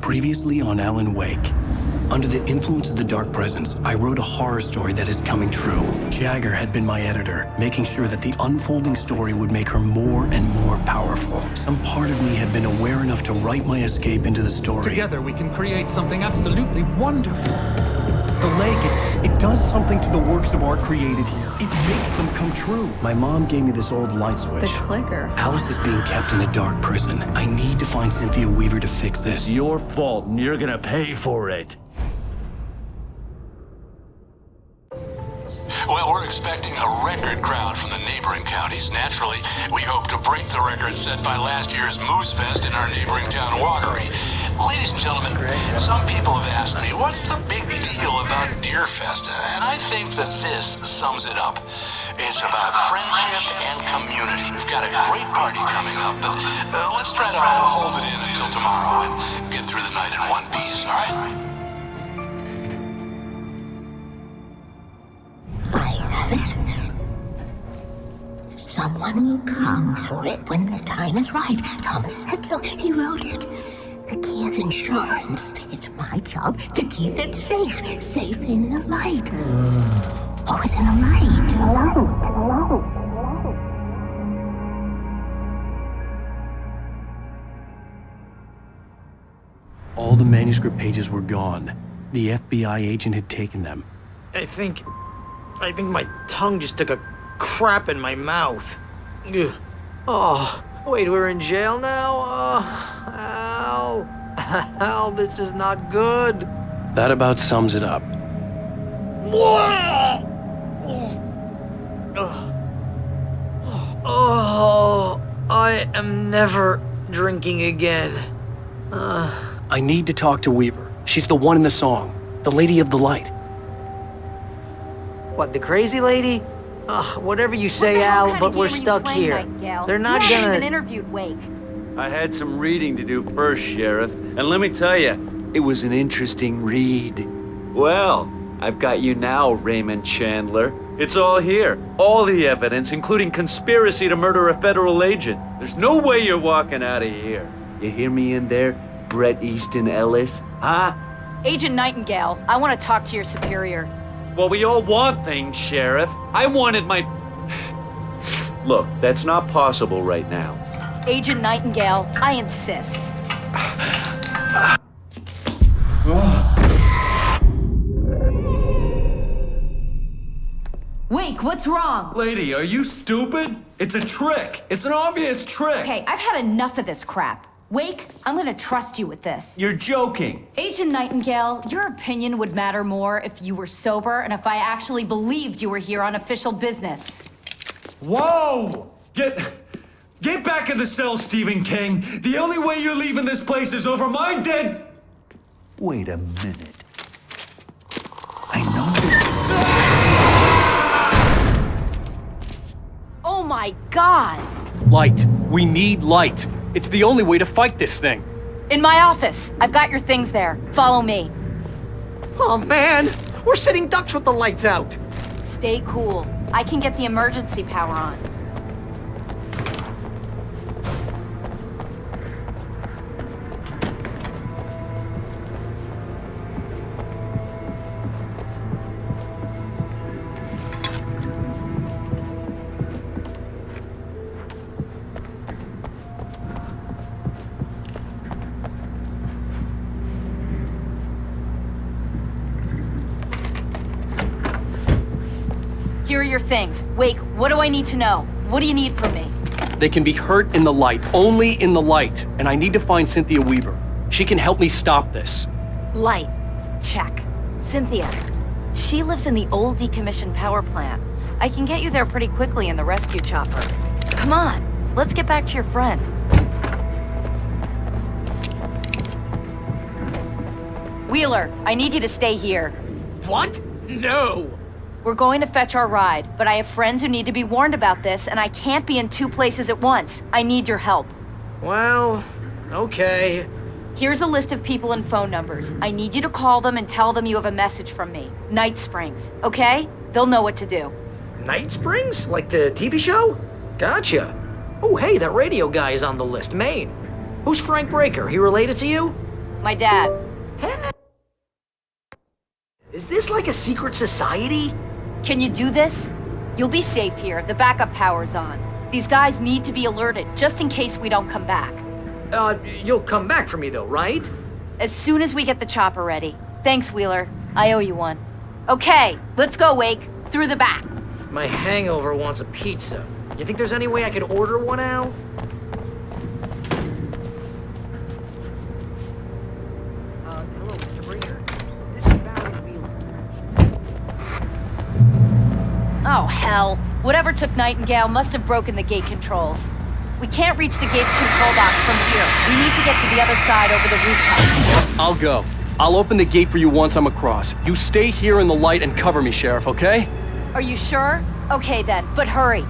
Previously on Alan Wake. Under the influence of the dark presence, I wrote a horror story that is coming true. Jagger had been my editor, making sure that the unfolding story would make her more and more powerful. Some part of me had been aware enough to write my escape into the story. Together we can create something absolutely wonderful. The lake, it does something to the works of art created here. It makes them come true. My mom gave me this old light switch. The clicker. Alice is being kept in a dark prison. I need to find Cynthia Weaver to fix this. It's your fault, and you're gonna pay for it. Well, we're expecting a record crowd from the neighboring counties. Naturally, we hope to break the record set by last year's Moose Fest in our neighboring town, Watery. Ladies and gentlemen, some people have asked me, what's the big deal about Deer Fest? And I think that this sums it up. It's about friendship and community. We've got a great party coming up, but let's try to hold it in until tomorrow and get through the night in one piece, all right? I have it. Someone will come for it when the time is right. Thomas said so. He wrote it. The key is insurance. It's my job to keep it safe. Safe in the light. Always in the light. All the manuscript pages were gone. The FBI agent had taken them. I think my tongue just took a crap in my mouth. Ugh. Oh, wait, we're in jail now? Oh, Al. Al, this is not good. That about sums it up. Oh, I am never drinking again. I need to talk to Weaver. She's the one in the song. The Lady of the Light. What, the crazy lady? Ugh, whatever you say, Al, but we're stuck here. They're not you haven't gonna... even interviewed Wake. I had some reading to do first, Sheriff, and let me tell you, it was an interesting read. Well, I've got you now, Raymond Chandler. It's all here. All the evidence, including conspiracy to murder a federal agent. There's no way you're walking out of here. You hear me in there, Bret Easton Ellis? Huh? Agent Nightingale, I want to talk to your superior. Well, we all want things, Sheriff. I wanted my... Look, that's not possible right now. Agent Nightingale, I insist. Wake, what's wrong? Lady, are you stupid? It's a trick. It's an obvious trick. Okay, I've had enough of this crap. Wake, I'm gonna trust you with this. You're joking. Agent Nightingale, your opinion would matter more if you were sober and if I actually believed you were here on official business. Whoa! Get back in the cell, Stephen King. The only way you're leaving this place is over my dead... Wait a minute. I know this. Oh my God! Light. We need light. It's the only way to fight this thing. In my office. I've got your things there. Follow me. Oh, man! We're sitting ducks with the lights out! Stay cool. I can get the emergency power on. Here are your things. Wake, what do I need to know? What do you need from me? They can be hurt in the light, only in the light. And I need to find Cynthia Weaver. She can help me stop this. Light. Check. Cynthia. She lives in the old decommissioned power plant. I can get you there pretty quickly in the rescue chopper. Come on, let's get back to your friend. Wheeler, I need you to stay here. What? No! We're going to fetch our ride, but I have friends who need to be warned about this, and I can't be in two places at once. I need your help. Well, okay. Here's a list of people and phone numbers. I need you to call them and tell them you have a message from me. Night Springs, okay? They'll know what to do. Night Springs? Like the TV show? Gotcha. Oh, hey, that radio guy is on the list, Maine. Who's Frank Breaker? He related to you? My dad. Is this like a secret society? Can you do this? You'll be safe here. The backup power's on. These guys need to be alerted, just in case we don't come back. You'll come back for me though, right? As soon as we get the chopper ready. Thanks, Wheeler. I owe you one. Okay, let's go, Wake. Through the back. My hangover wants a pizza. You think there's any way I could order one, Al? Hello, Mr. Bringer. This is Barry Wheeler. Oh, hell. Whatever took Nightingale must have broken the gate controls. We can't reach the gate's control box from here. We need to get to the other side over the rooftop. I'll go. I'll open the gate for you once I'm across. You stay here in the light and cover me, Sheriff, okay? Are you sure? Okay then, but hurry.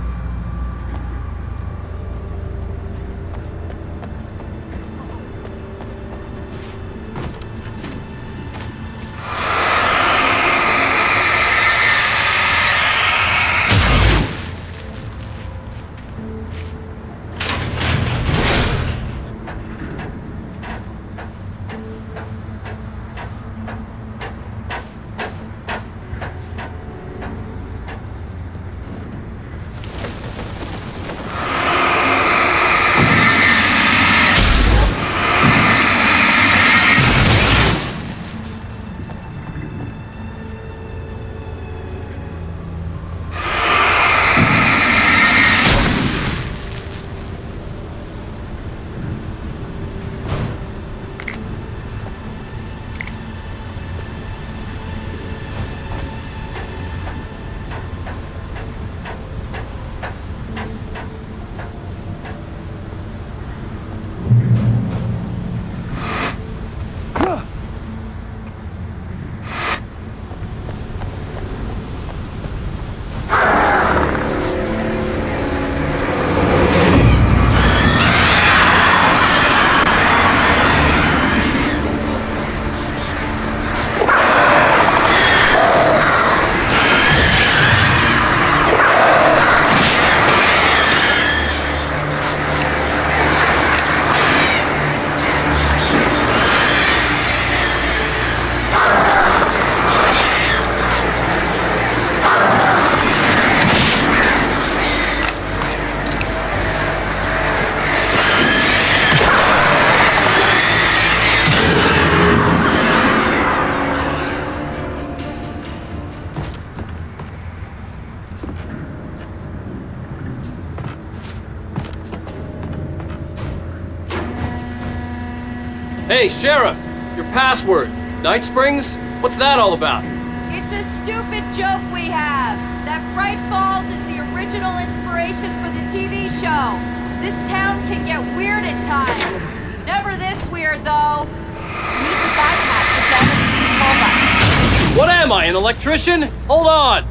Hey, Sheriff! Your password. Night Springs? What's that all about? It's a stupid joke we have. That Bright Falls is the original inspiration for the TV show. This town can get weird at times. Never this weird, though. We need to bypass the damaged control box. What am I, an electrician? Hold on!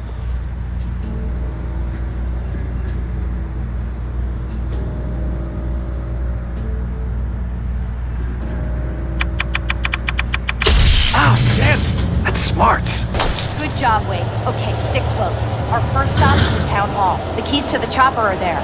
Oh, damn! That's smarts. Good job, Wade. Okay, stick close. Our first stop is the town hall. The keys to the chopper are there.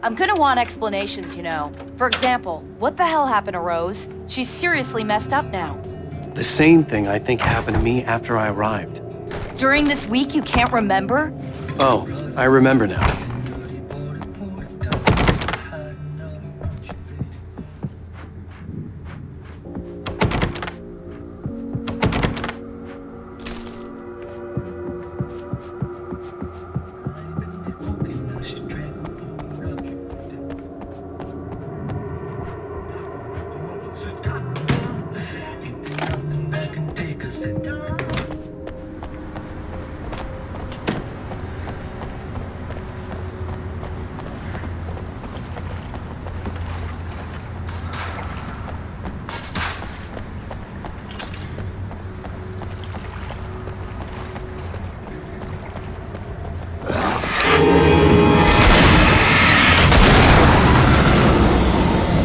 I'm gonna want explanations, you know. For example, what the hell happened to Rose? She's seriously messed up now. The same thing I think happened to me after I arrived. During this week, you can't remember? Oh, I remember now.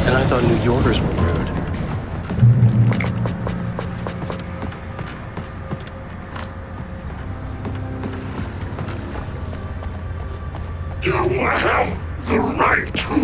And I thought New Yorkers were rude. You have the right to.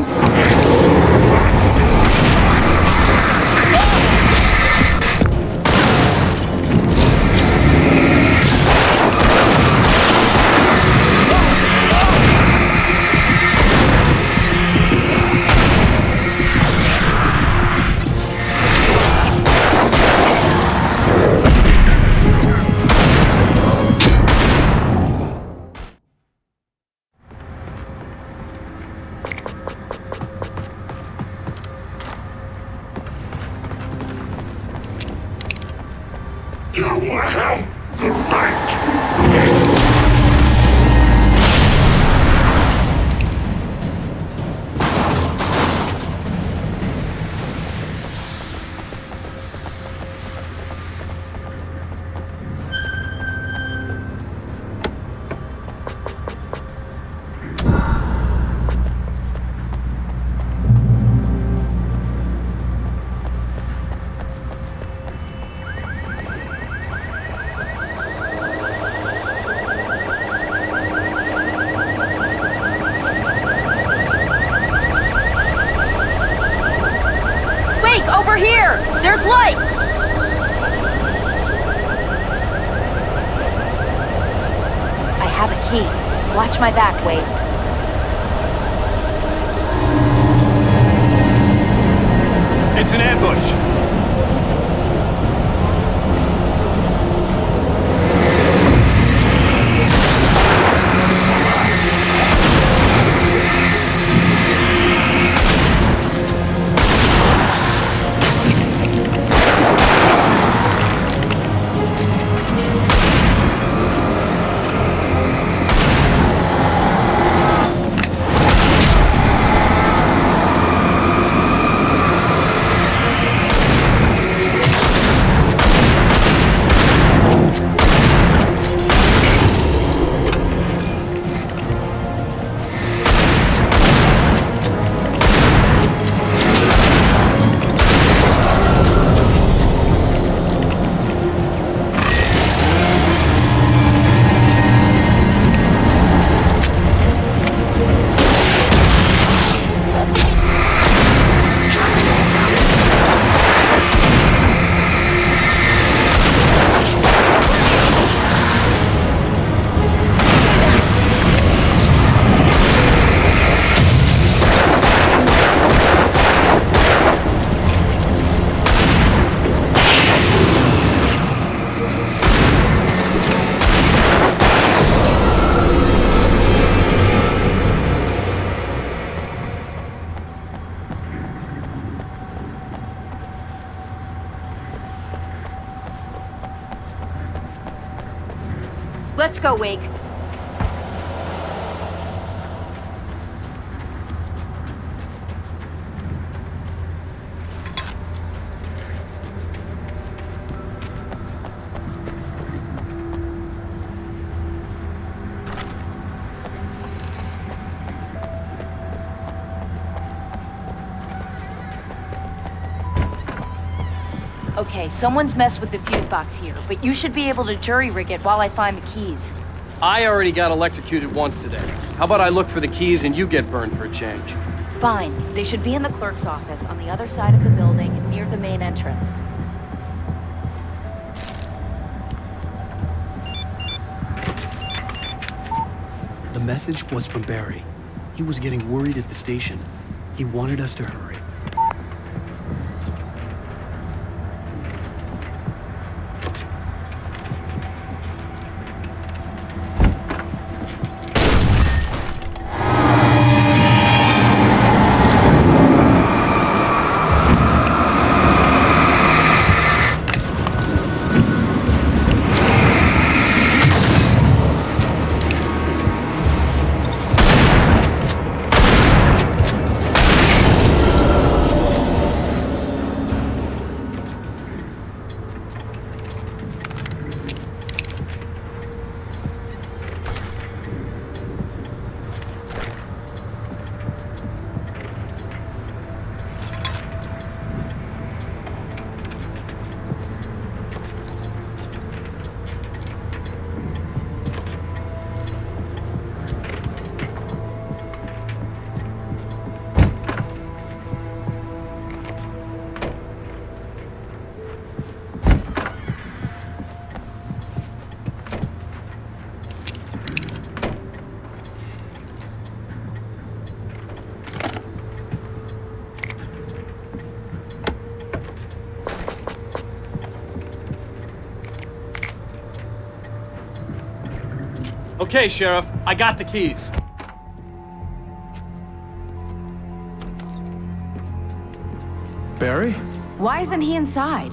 You have the right to. Over here! There's light! I have a key. Watch my back, Wade. It's an ambush! Let's go, Wake. Okay, someone's messed with the fuse box here, but you should be able to jury rig it while I find the keys. I already got electrocuted once today. How about I look for the keys and you get burned for a change? Fine. They should be in the clerk's office on the other side of the building, near the main entrance. The message was from Barry. He was getting worried at the station. He wanted us to hurry. Okay, Sheriff, I got the keys. Barry? Why isn't he inside?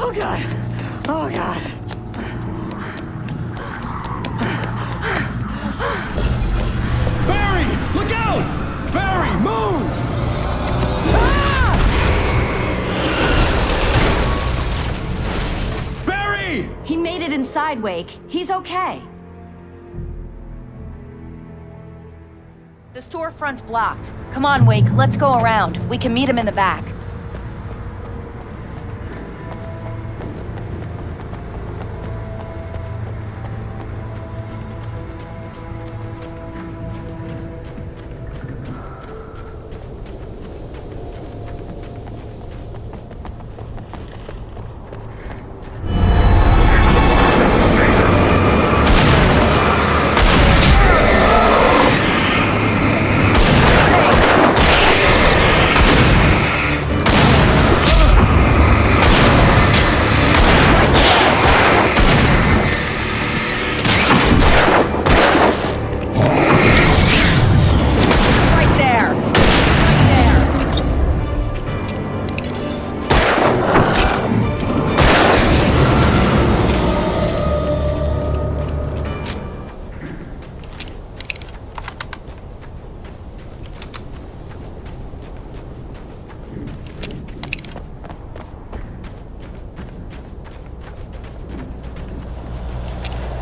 Oh, God. Oh, God. Barry! Look out! Barry, move! Barry! He made it inside, Wake. He's okay. The storefront's blocked. Come on, Wake, let's go around. We can meet him in the back.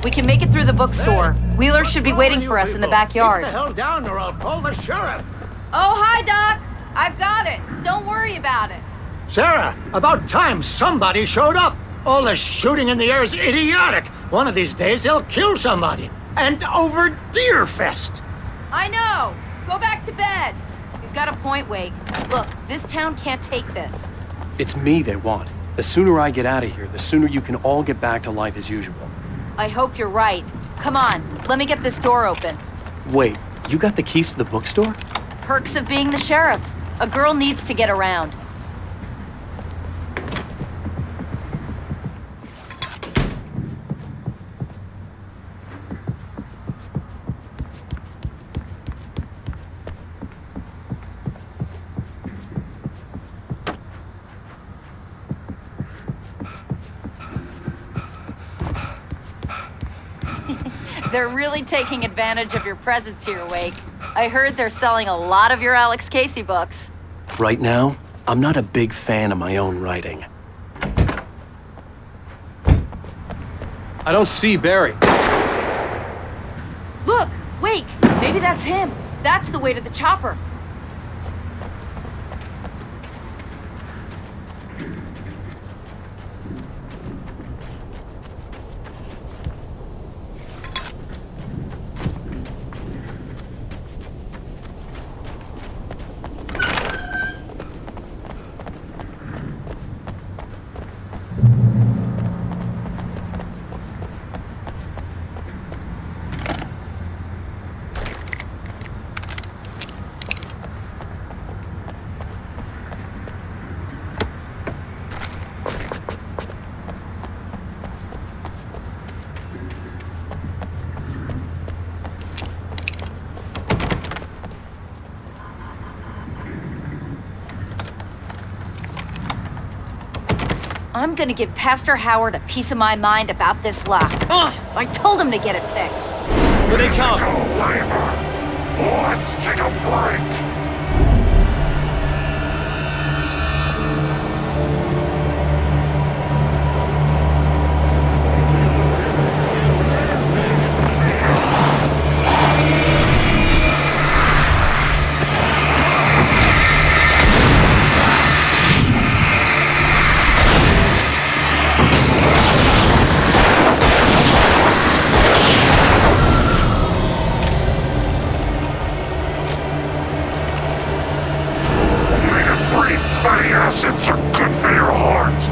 We can make it through the bookstore. Wheeler should be waiting for us in the backyard. Keep the hell down or I'll call the sheriff. Oh, hi, Doc. I've got it. Don't worry about it. Sarah, about time somebody showed up. All this shooting in the air is idiotic. One of these days they'll kill somebody. And over Deerfest. I know. Go back to bed. He's got a point, Wake. Look, this town can't take this. It's me they want. The sooner I get out of here, the sooner you can all get back to life as usual. I hope you're right. Come on, let me get this door open. Wait, you got the keys to the bookstore? Perks of being the sheriff. A girl needs to get around. They're really taking advantage of your presence here, Wake. I heard they're selling a lot of your Alex Casey books. Right now, I'm not a big fan of my own writing. I don't see Barry. Look, Wake, maybe that's him. That's the way to the chopper. I'm gonna give Pastor Howard a piece of my mind about this lock. I told him to get it fixed. Here they come! Let's take a break! Fatty acids are good for your heart.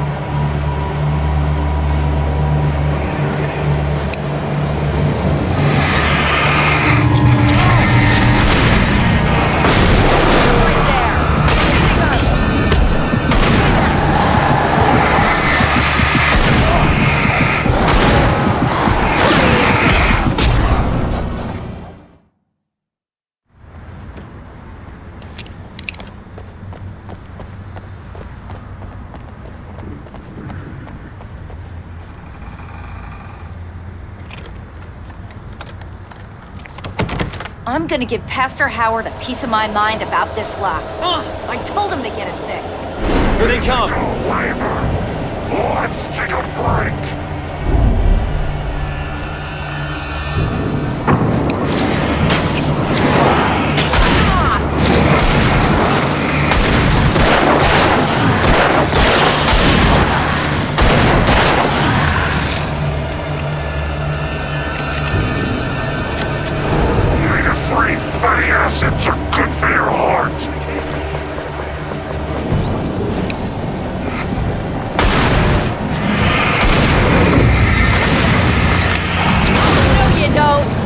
I'm gonna give Pastor Howard a piece of my mind about this lock. I told him to get it fixed. Here they come! Let's take a break. Fatty acids are good for your heart. No, you don't.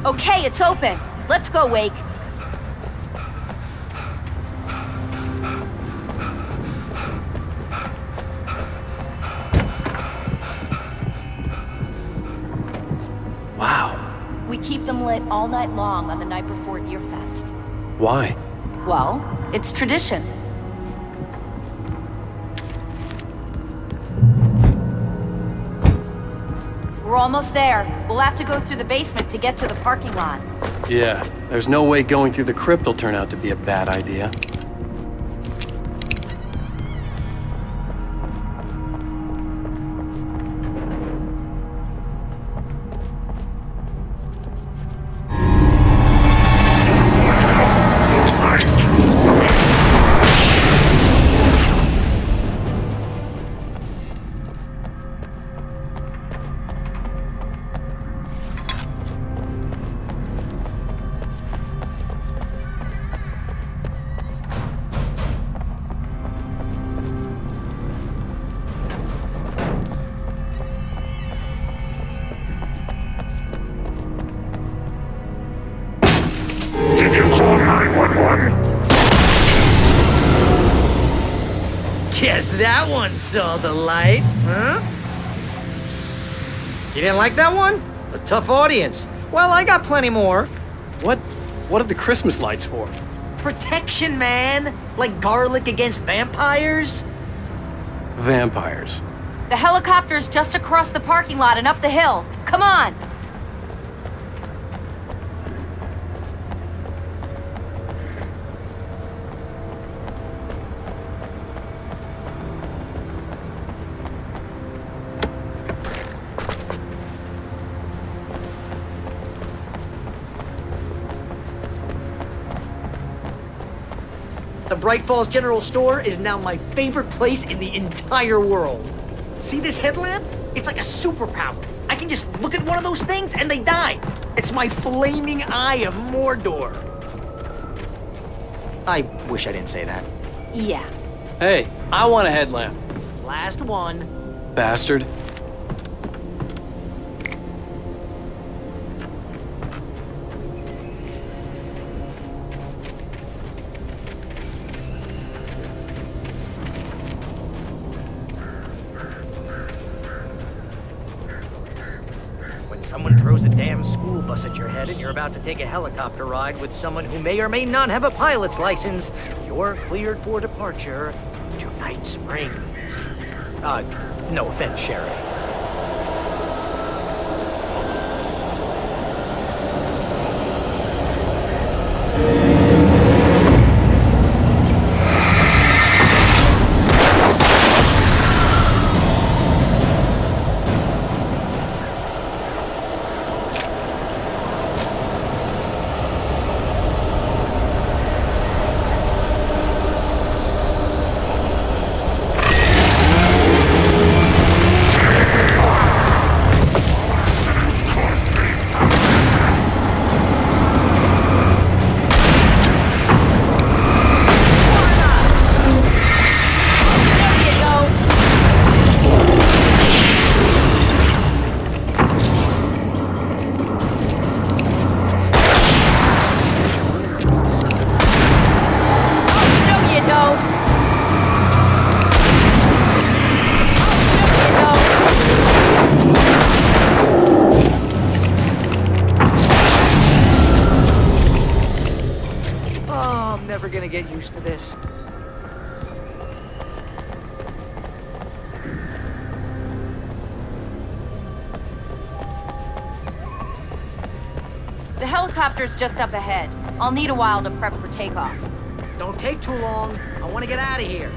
Okay, it's open. Let's go, Wake. Wow. We keep them lit all night long on the night before Deerfest. Why? Well, it's tradition. We're almost there. We'll have to go through the basement to get to the parking lot. Yeah, there's no way going through the crypt will turn out to be a bad idea. that one saw the light, huh? You didn't like that one? A tough audience. Well, I got plenty more. What are the Christmas lights for? Protection, man. Like garlic against vampires. Vampires. The helicopter's just across the parking lot and up the hill. Come on! The Bright Falls General Store is now my favorite place in the entire world. See this headlamp? It's like a superpower. I can just look at one of those things and they die. It's my flaming eye of Mordor. I wish I didn't say that. Yeah. Hey, I want a headlamp. Last one. Bastard. Someone throws a damn school bus at your head and you're about to take a helicopter ride with someone who may or may not have a pilot's license, you're cleared for departure to Night Springs. No offense, Sheriff. Gonna get used to this. The helicopter's just up ahead. I'll need a while to prep for takeoff. Don't take too long. I want to get out of here.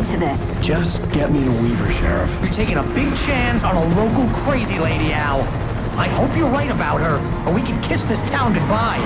into this. Just get me to Weaver, Sheriff. You're taking a big chance on a local crazy lady, Al. I hope you're right about her, or we can kiss this town goodbye.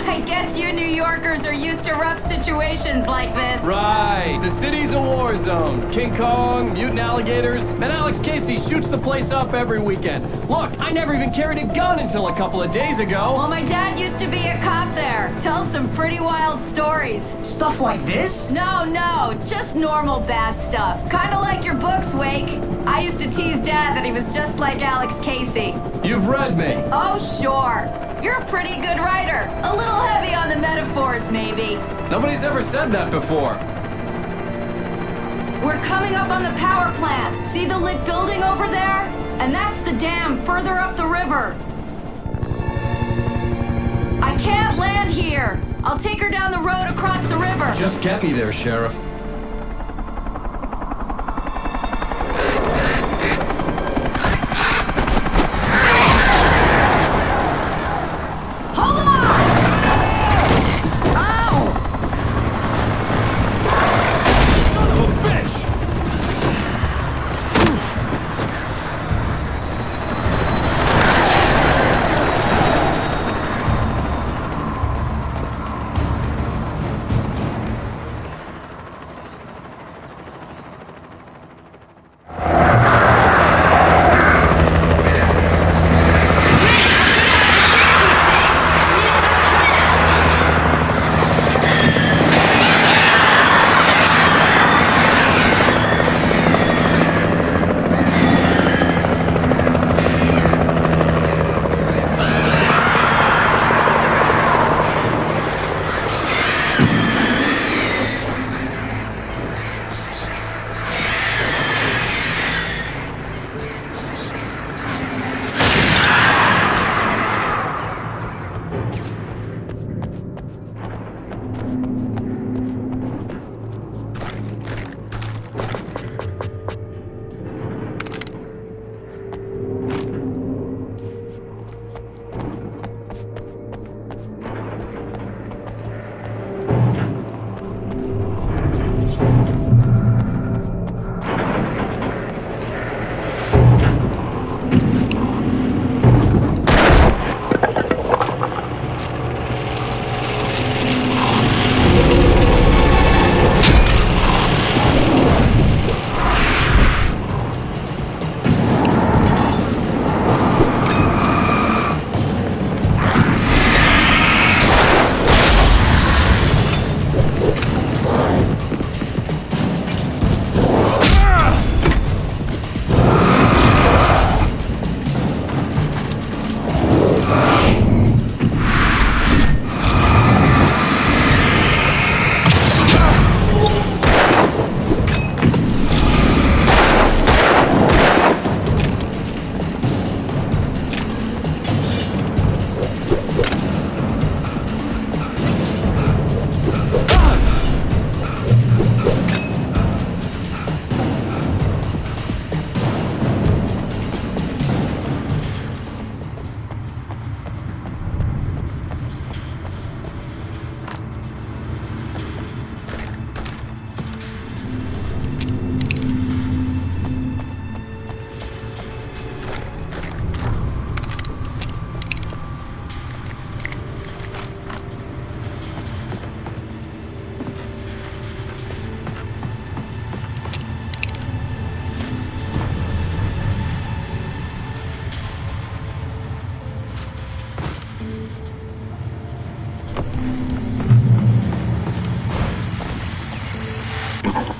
I guess you New Yorkers are used to rough situations like this. Right. The city's a war zone. King Kong, mutant alligators, and Alex Casey shoots the place up every weekend. Look, I never even carried a gun until a couple of days ago. Well, my dad used to be a cop there. Tells some pretty wild stories. Stuff like this? No, just normal bad stuff. Kinda like your books, Wake. I used to tease Dad that he was just like Alex Casey. You've read me. Oh, sure. You're a pretty good writer. A little heavy on the metaphors, maybe. Nobody's ever said that before. We're coming up on the power plant. See the lit building over there? And that's the dam further up the river. I can't land here. I'll take her down the road across the river. Just get me there, Sheriff.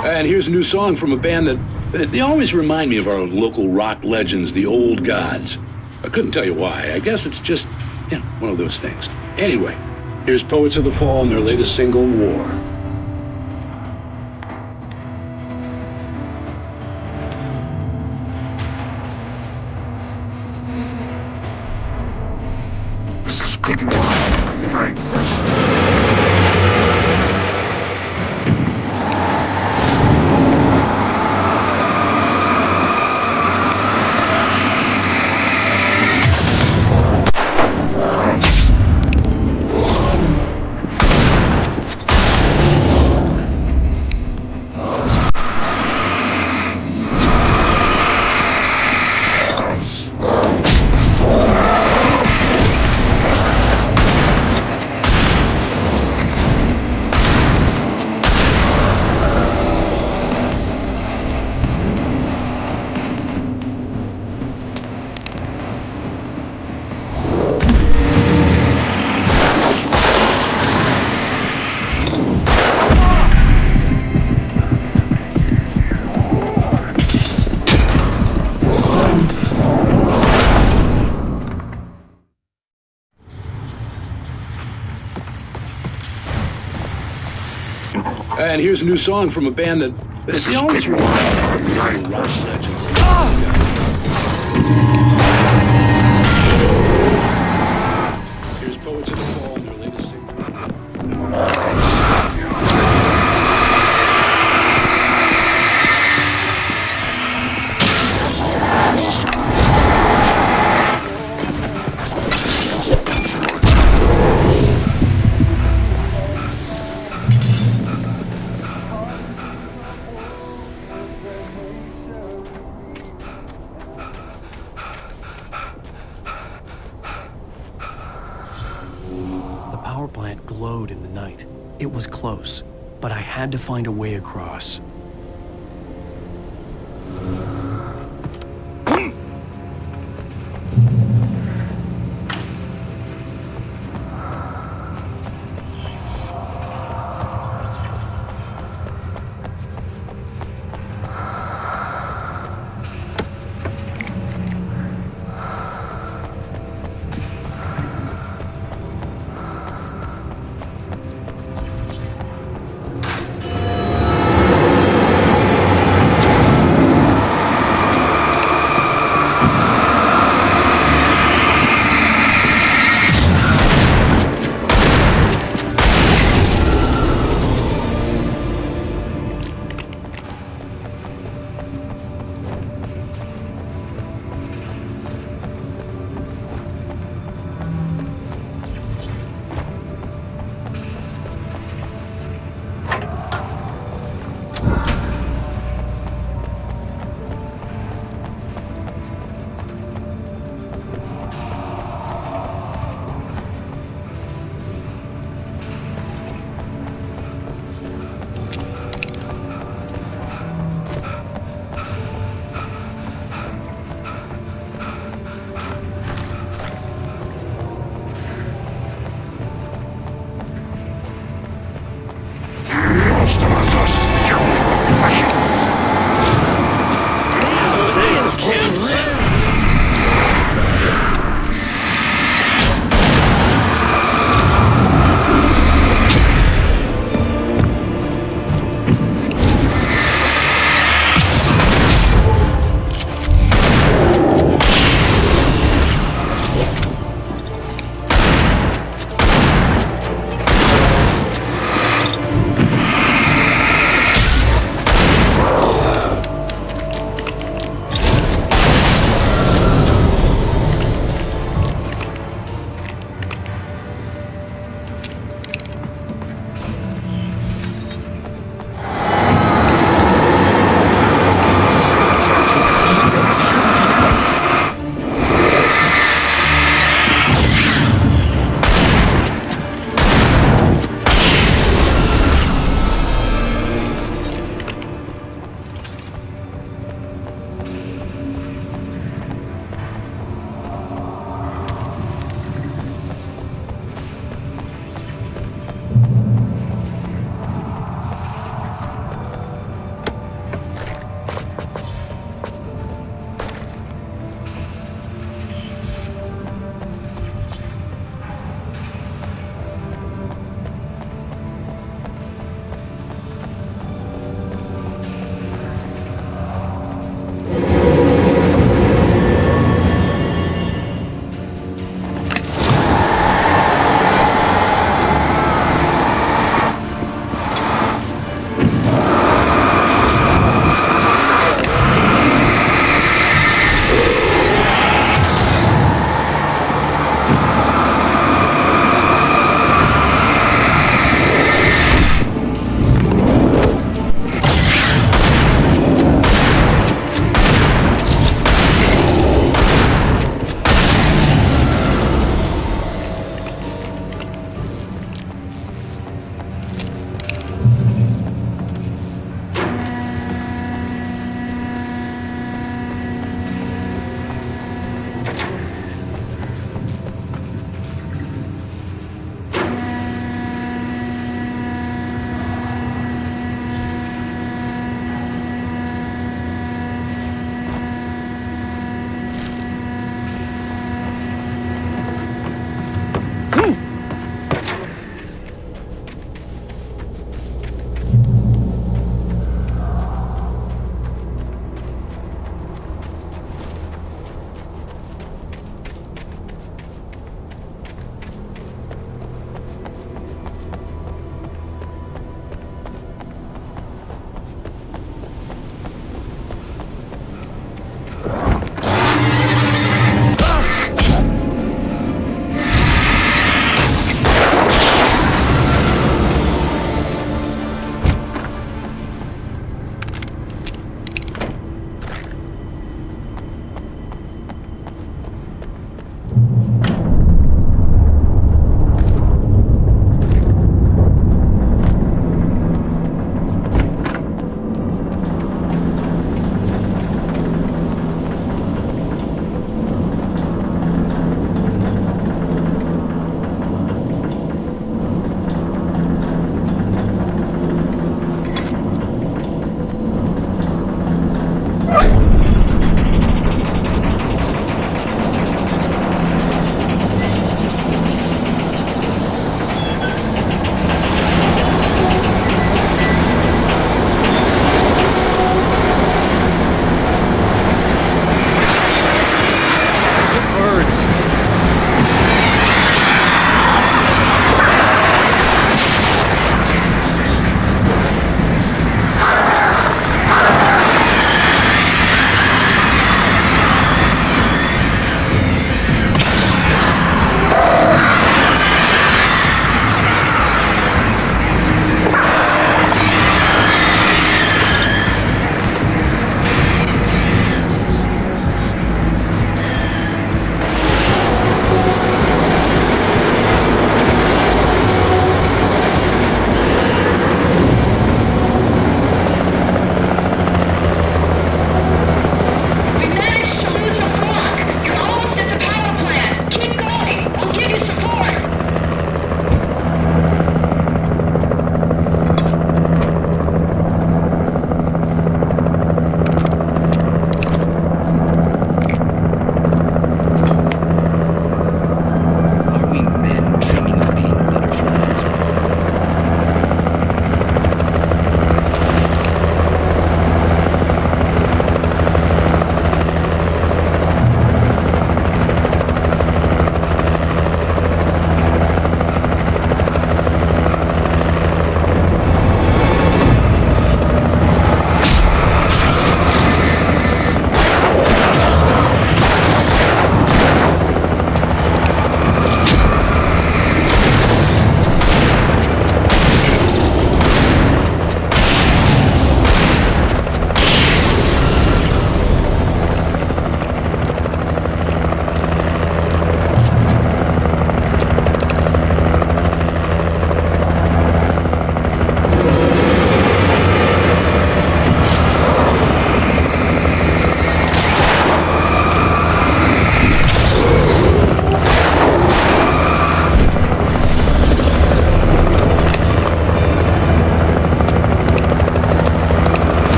And here's a new song from a band that they always remind me of our local rock legends, the Old Gods. I couldn't tell you why. I guess it's just, one of those things. Anyway, here's Poets of the Fall and their latest single, War. This is good war. Right. And here's a new song from a band that they always remind me of rock legends. Here's Poets of the Fall and their latest single. The power plant glowed in the night. It was close, but I had to find a way across.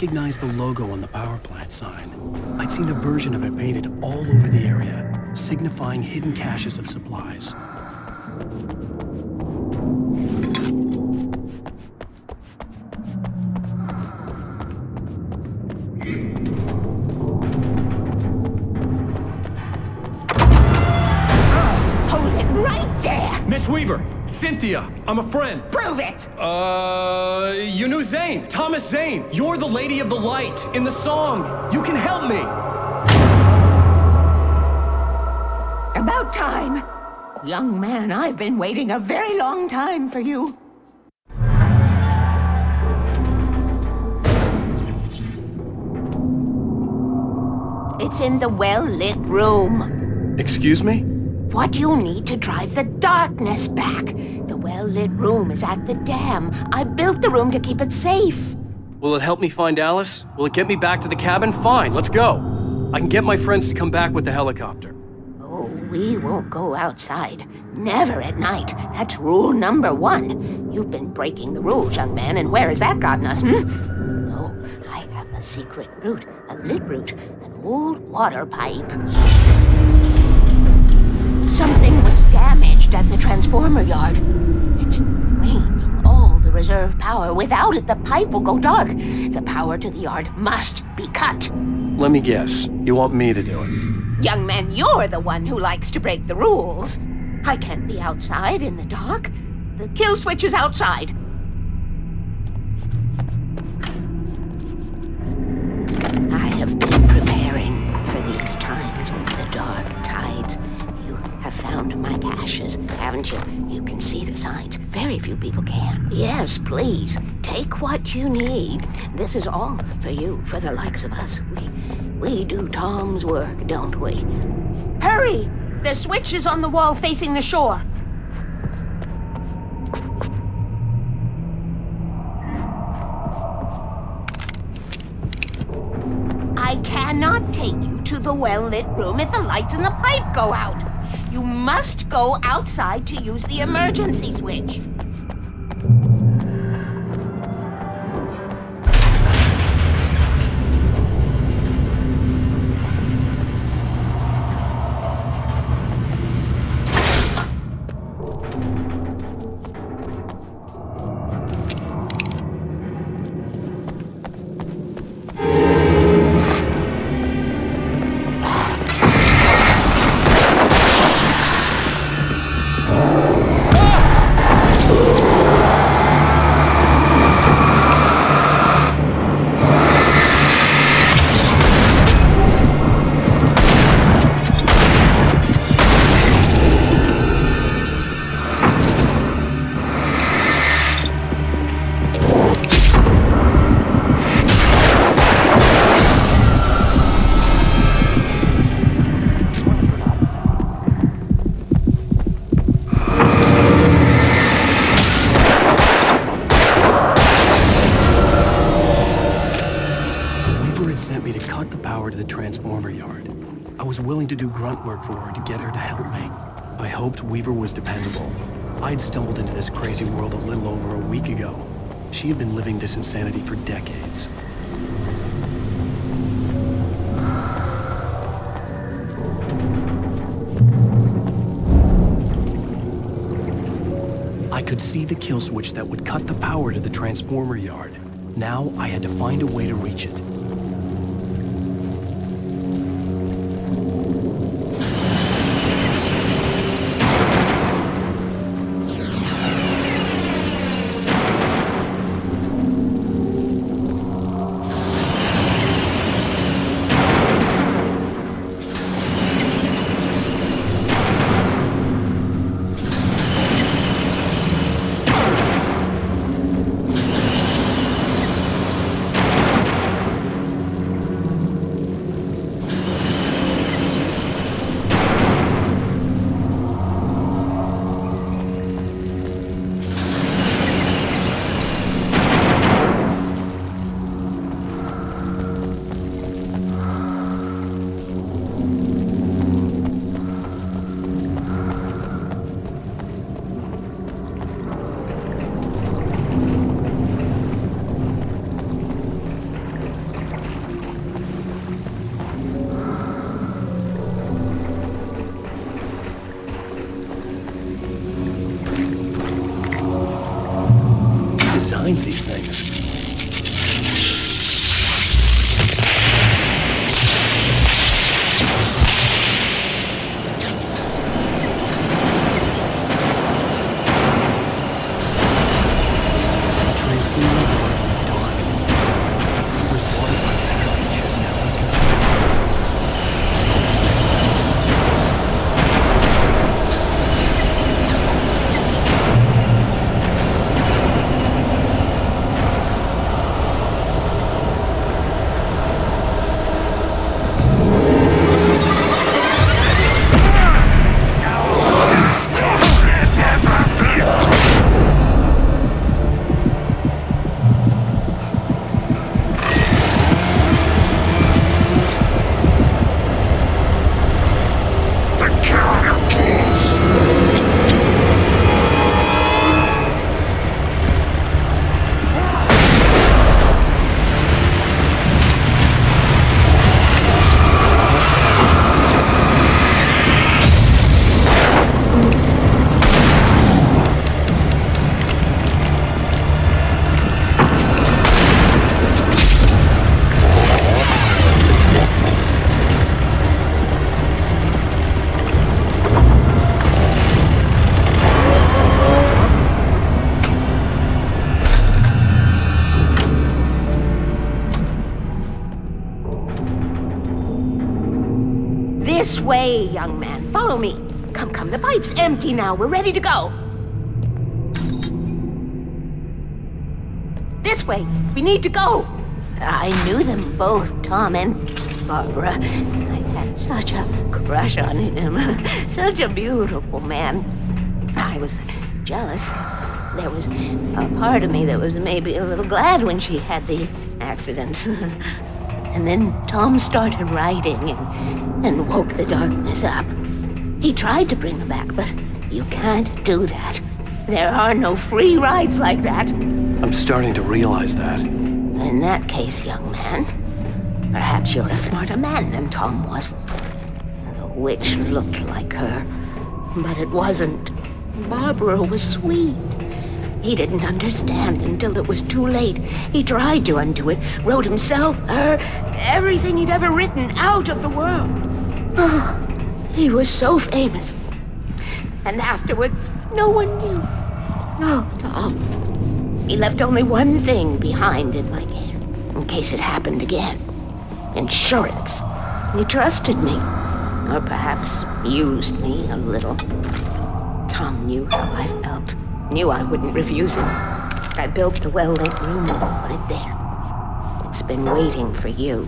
recognized the logo on the power plant sign. I'd seen a version of it painted all over the area, signifying hidden caches of supplies. Hold it right there! Miss Weaver, Cynthia, I'm a friend. Prove it! You knew Zane, Thomas Zane. You're the Lady of the Light in the song. You can help me. About time. Young man, I've been waiting a very long time for you. It's in the well-lit room. Excuse me? What you need to drive the darkness back. The well-lit room is at the dam. I built the room to keep it safe. Will it help me find Alice? Will it get me back to the cabin? Fine, let's go. I can get my friends to come back with the helicopter. Oh, we won't go outside. Never at night. That's rule number 1. You've been breaking the rules, young man, and where has that gotten us, Oh, I have a secret route, a lit route, an old water pipe. Something was damaged at the transformer yard. It's draining all the reserve power. Without it, the pipe will go dark. The power to the yard must be cut. Let me guess. You want me to do it? Young man, you're the one who likes to break the rules. I can't be outside in the dark. The kill switch is outside. I have been preparing for these times, the dark tides. You have found my caches, haven't you? You can see the signs. Very few people can. Yes, please, take what you need. This is all for you, for the likes of us. We do Tom's work, don't we? Hurry! The switch is on the wall facing the shore. I cannot take you to the well-lit room if the lights in the pipe go out. You must go outside to use the emergency switch. To do grunt work for her to get her to help me. I hoped Weaver was dependable. I'd stumbled into this crazy world a little over a week ago. She had been living this insanity for decades. I could see the kill switch that would cut the power to the transformer yard. Now I had to find a way to reach it. designs these things? This way, young man. Follow me. Come, the pipe's empty now. We're ready to go. This way. We need to go. I knew them both, Tom and Barbara. I had such a crush on him. Such a beautiful man. I was jealous. There was a part of me that was maybe a little glad when she had the accident. And then Tom started writing and woke the darkness up. He tried to bring her back, but you can't do that. There are no free rides like that. I'm starting to realize that. In that case, young man, perhaps you're a smarter man than Tom was. The witch looked like her, but it wasn't. Barbara was sweet. He didn't understand until it was too late. He tried to undo it, wrote himself, her, everything he'd ever written out of the world. Oh, he was so famous. And afterward, no one knew. Oh, Tom. He left only one thing behind in my care, in case it happened again. Insurance. He trusted me. Or perhaps used me a little. Tom knew how I felt. Knew I wouldn't refuse him. I built the well-lit room and put it there. It's been waiting for you.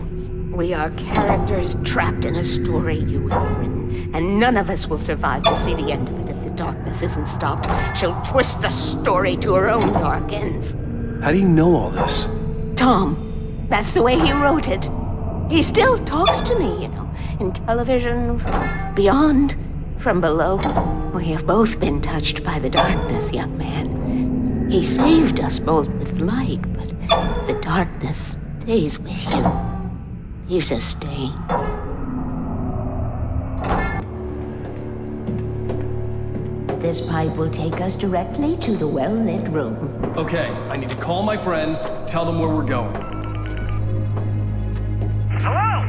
We are characters trapped in a story you have written, and none of us will survive to see the end of it if the darkness isn't stopped. She'll twist the story to her own dark ends. How do you know all this? Tom, that's the way he wrote it. He still talks to me, you know, in television, from beyond, from below. We have both been touched by the darkness, young man. He saved us both with light, but the darkness stays with you. Leaves a stain. This pipe will take us directly to the well-lit room. Okay, I need to call my friends, tell them where we're going. Hello?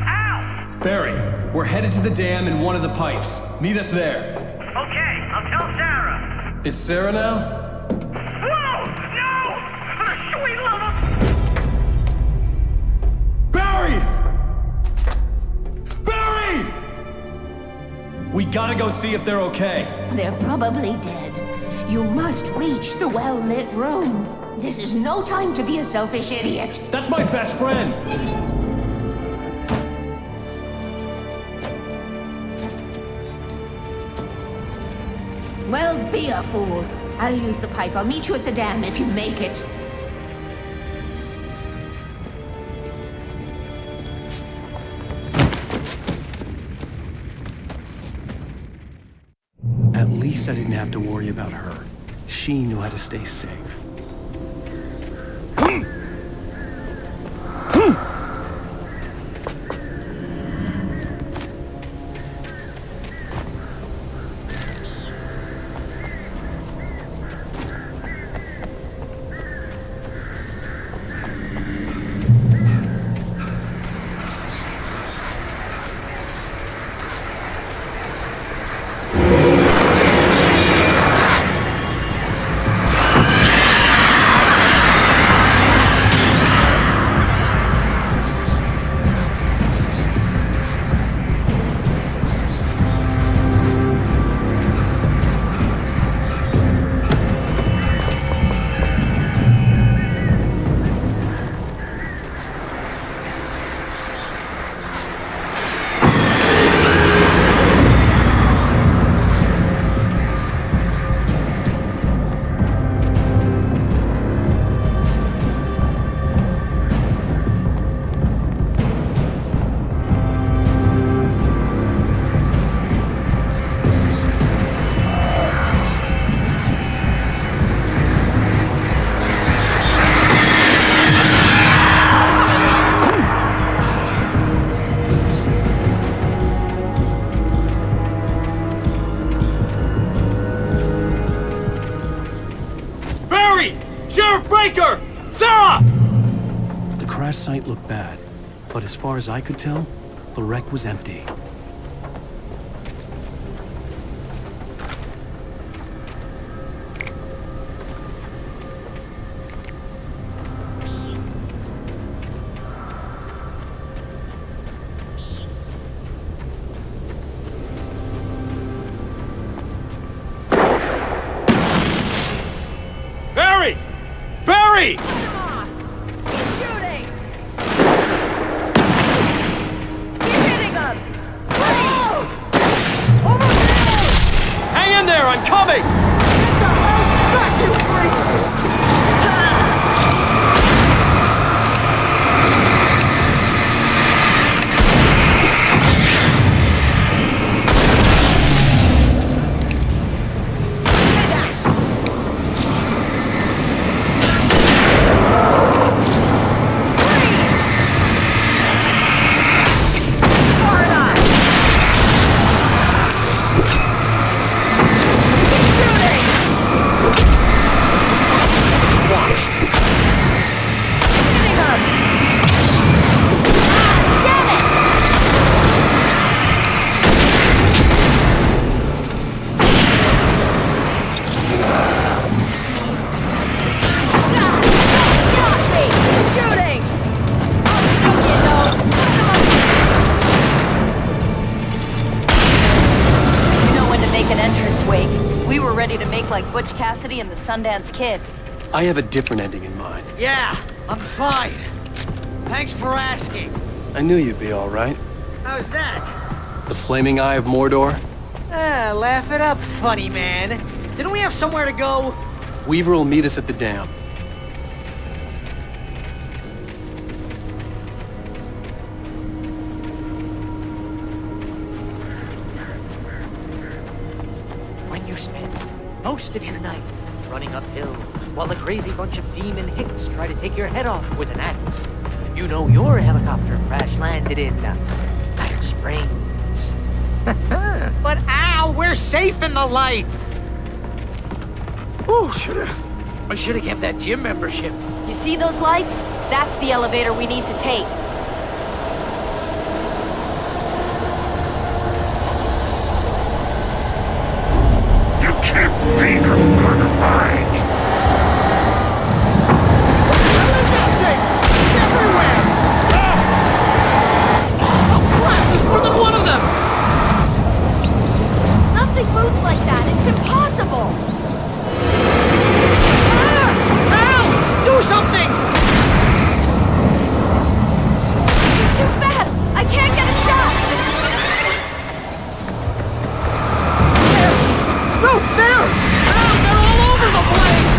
Al! Barry, we're headed to the dam in one of the pipes. Meet us there. Okay, I'll tell Sarah. It's Sarah now? Whoa! No! For the sweet love of... Barry! Barry! We gotta go see if they're okay. They're probably dead. You must reach the well-lit room. This is no time to be a selfish idiot. That's my best friend. Well, be a fool. I'll use the pipe. I'll meet you at the dam if you make it. At least I didn't have to worry about her. She knew how to stay safe. breaker! Sarah! The crash site looked bad, but as far as I could tell, the wreck was empty. Barry! Barry! Keep shooting! Keep hitting them! Please! Over there! Hang in there, I'm coming! Get the hell back, you freaks! Like Butch Cassidy and the Sundance Kid. I have a different ending in mind. Yeah, I'm fine. Thanks for asking. I knew you'd be all right. How's that? The flaming eye of Mordor? Laugh it up, funny man. Didn't we have somewhere to go? Weaver will meet us at the dam. When you spend most of your night running uphill while a crazy bunch of demon hicks try to take your head off with an axe, you know your helicopter crash landed in Night Springs. But Al, we're safe in the light. Ooh, I should have kept that gym membership. You see those lights? That's the elevator we need to take. Beat her mind. What is that thing? It's everywhere! Oh crap, there's more than one of them! Nothing moves like that. It's impossible. Al! Do something! It's too fast. I can't get a shot. No, there! Al, they're all over the place!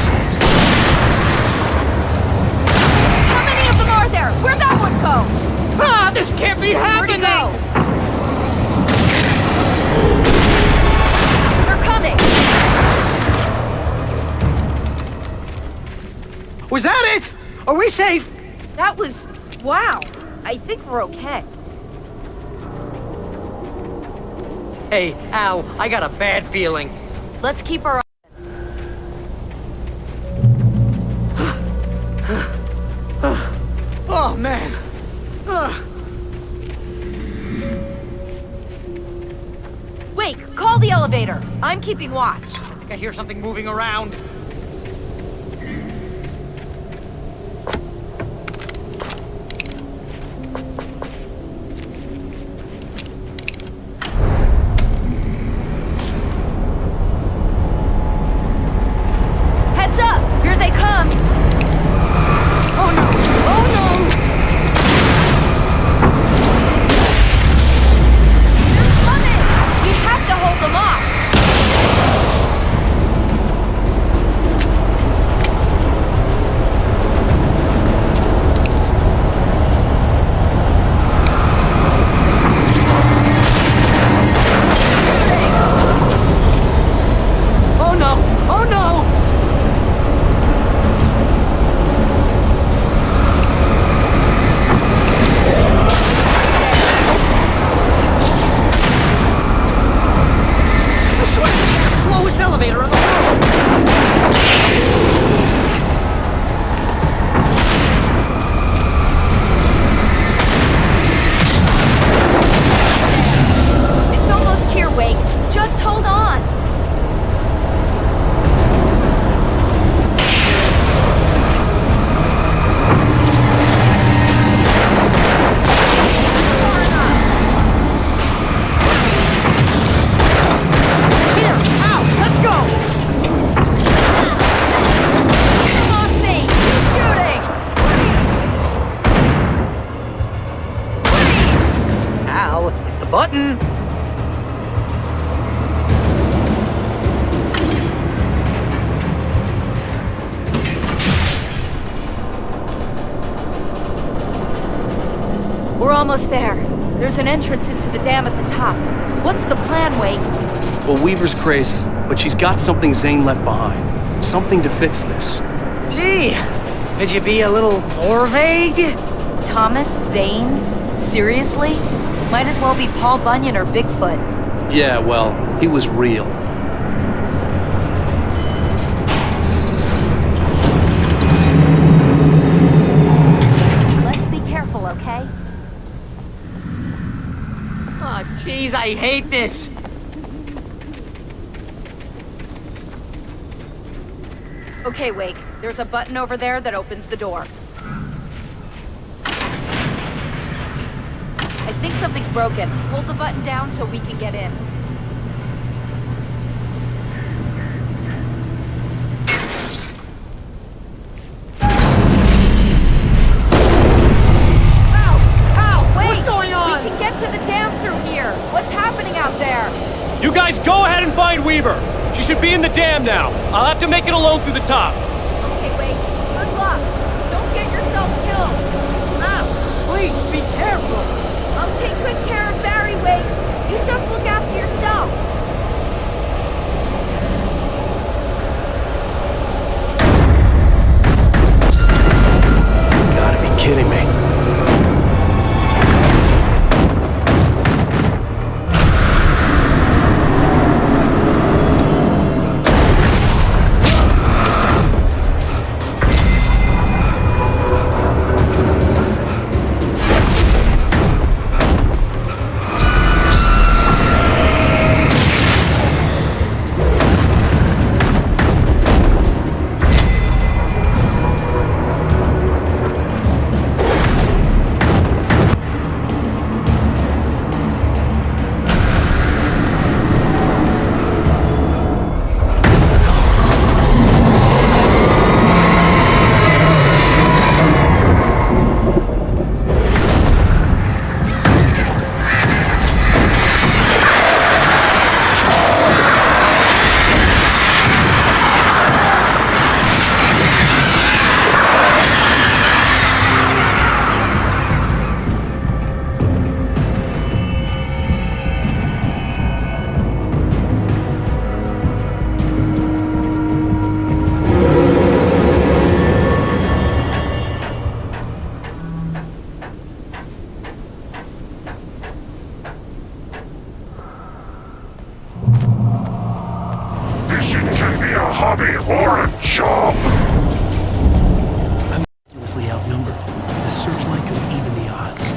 How many of them are there? Where'd that one go? Ah, this can't be happening! Where'd he go? They're coming. Was that it? Are we safe? That was... wow. I think we're okay. Hey, Al, I got a bad feeling. Let's keep our... Oh, man. Wait, call the elevator. I'm keeping watch. I think I hear something moving around. Heads up! Here they come! Oh, no! Oh, no! They're coming! We have to hold them off! Al, hit the button. We're almost there. There's an entrance into the dam at the top. What's the plan, Wake? Well, Weaver's crazy, but she's got something Zane left behind. Something to fix this. Gee, could you be a little more vague? Thomas Zane? Seriously? Might as well be Paul Bunyan or Bigfoot. Yeah, well, he was real. Let's be careful, okay? Oh, jeez, I hate this. Okay, Wake. There's a button over there that opens the door. I think something's broken. Hold the button down so we can get in. Ow! Wait! What's going on? We can get to the dam through here. What's happening out there? You guys go ahead and find Weaver. She should be in the dam now. I'll have to make it alone through the top. Okay, Wake. Good luck. Don't get yourself killed. Ow! Please, be careful. I'll take good care of Barry, Wake. You just look after yourself. You gotta be kidding me. Ridiculously outnumbered. The searchlight could even the odds.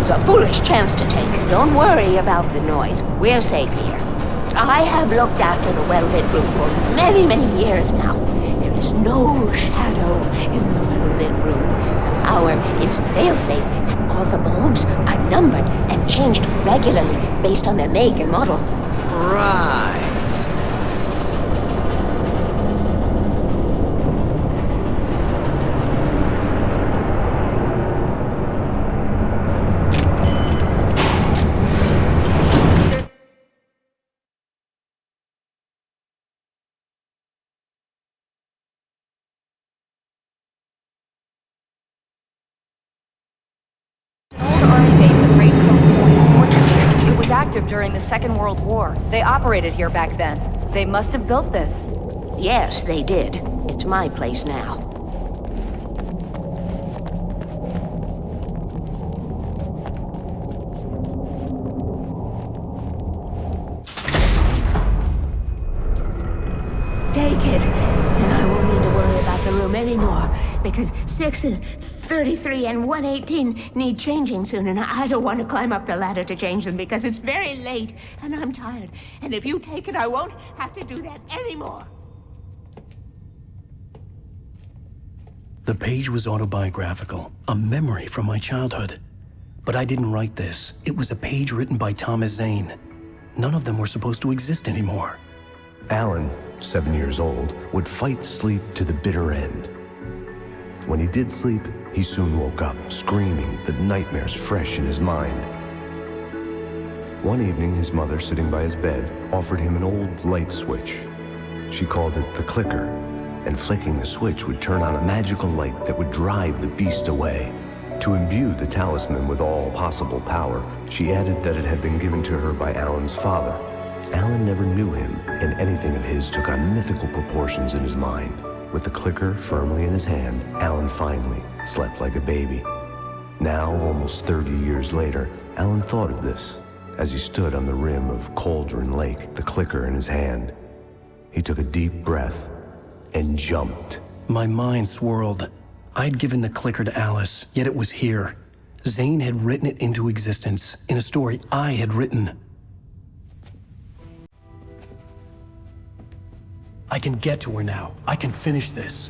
was a foolish chance to take. Don't worry about the noise. We're safe here. I have looked after the well-lit room for many, many years now. There is no shadow in the well-lit room. The power is fail-safe, and all the bulbs are numbered and changed regularly based on their make and model. Right. Active during the Second World War. They operated here back then. They must have built this. Yes, they did. It's my place now. Take it, and I won't need to worry about the room anymore, because 6 and 33 and 118 need changing soon, and I don't want to climb up the ladder to change them because it's very late, and I'm tired. And if you take it, I won't have to do that anymore. The page was autobiographical, a memory from my childhood. But I didn't write this. It was a page written by Thomas Zane. None of them were supposed to exist anymore. Alan, 7 years old, would fight sleep to the bitter end. When he did sleep, he soon woke up, screaming, the nightmares fresh in his mind. One evening, his mother, sitting by his bed, offered him an old light switch. She called it the clicker, and flicking the switch would turn on a magical light that would drive the beast away. To imbue the talisman with all possible power, she added that it had been given to her by Alan's father. Alan never knew him, and anything of his took on mythical proportions in his mind. With the clicker firmly in his hand, Alan finally slept like a baby. Now, almost 30 years later, Alan thought of this as he stood on the rim of Cauldron Lake, the clicker in his hand. He took a deep breath and jumped. My mind swirled. I'd given the clicker to Alice, yet it was here. Zane had written it into existence in a story I had written. I can get to her now. I can finish this.